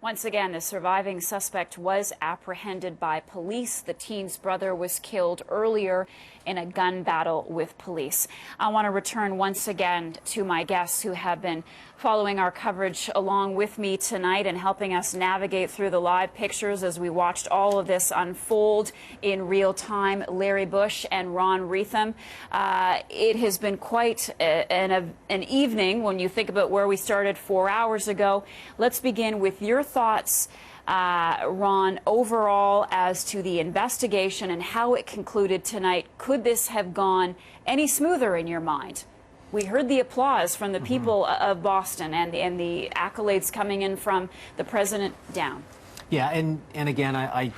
Once again, the surviving suspect was apprehended by police. The teen's brother was killed earlier in a gun battle with police. I want to return once again to my guests who have been following our coverage along with me tonight and helping us navigate through the live pictures as we watched all of this unfold in real time. Larry Bush and Ron Wretham. It has been quite an evening when you think about where we started 4 hours ago. Let's begin with your thoughts, Ron, overall as to the investigation and how it concluded tonight. Could this have gone any smoother in your mind? We heard the applause from the people of Boston and the accolades coming in from the president down. Yeah, and again,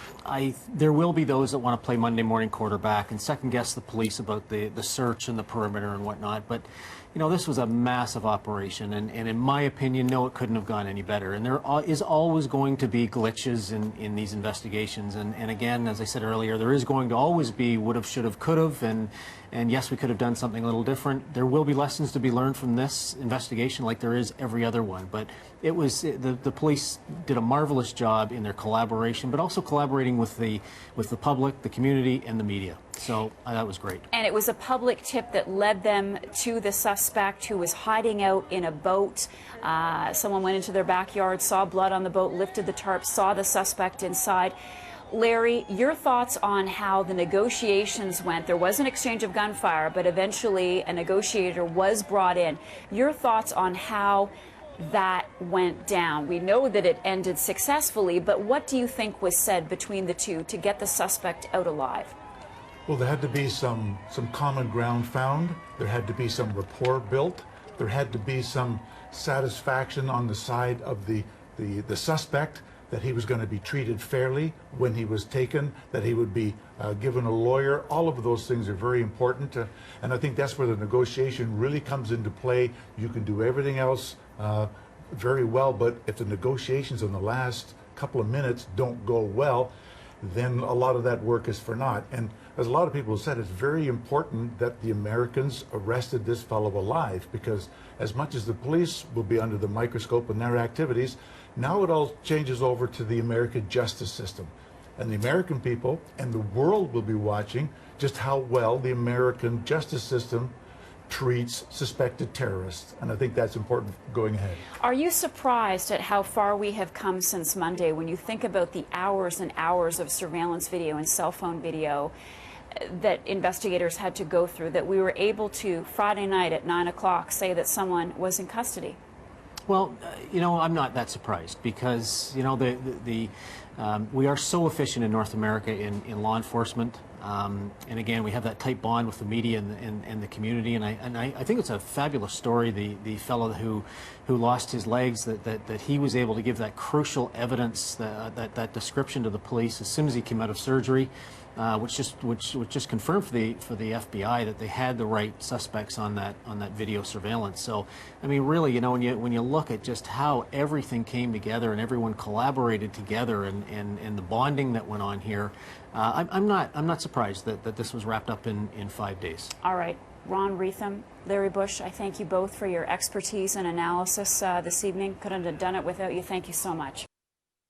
there will be those that want to play Monday morning quarterback and second guess the police about the search and the perimeter and whatnot. But, you know, this was a massive operation, and in my opinion, no, it couldn't have gone any better. And there is always going to be glitches in these investigations. And again, as I said earlier, there is going to always be would have, should have, could have, and yes, we could have done something a little different. There will be lessons to be learned from this investigation like there is every other one. But it was the police did a marvelous job in their collaboration, but also collaborating with the public, the community, and the media. So that was great. And it was a public tip that led them to the suspect who was hiding out in a boat. Someone went into their backyard, saw blood on the boat, lifted the tarp, saw the suspect inside. Larry, your thoughts on how the negotiations went. There was an exchange of gunfire, but eventually a negotiator was brought in. Your thoughts on how that went down? We know that it ended successfully, but what do you think was said between the two to get the suspect out alive? Well, there had to be some common ground found. There had to be some rapport built. There had to be some satisfaction on the side of the suspect that he was going to be treated fairly when he was taken, that he would be given a lawyer. All of those things are very important. And I think that's where the negotiation really comes into play. You can do everything else very well, but if the negotiations in the last couple of minutes don't go well, then a lot of that work is for naught. And as a lot of people have said, it's very important that the Americans arrested this fellow alive, because as much as the police will be under the microscope in their activities, now it all changes over to the American justice system. And the American people and the world will be watching just how well the American justice system treats suspected terrorists, and I think that's important going ahead. Are you surprised at how far we have come since Monday when you think about the hours and hours of surveillance video and cell phone video that investigators had to go through, that we were able to, Friday night at 9 o'clock, say that someone was in custody? Well, you know, I'm not that surprised because, you know, we are so efficient in North America in law enforcement. And again, we have that tight bond with the media and the community. And I think it's a fabulous story, the fellow who lost his legs, that he was able to give that crucial evidence, that description to the police as soon as he came out of surgery. Which just confirmed for the FBI that they had the right suspects on that video surveillance. So, I mean, really, you know, when you look at just how everything came together and everyone collaborated together and the bonding that went on here, I'm not surprised that this was wrapped up in 5 days. All right, Ron Wretham, Larry Bush, I thank you both for your expertise and analysis this evening. Couldn't have done it without you. Thank you so much.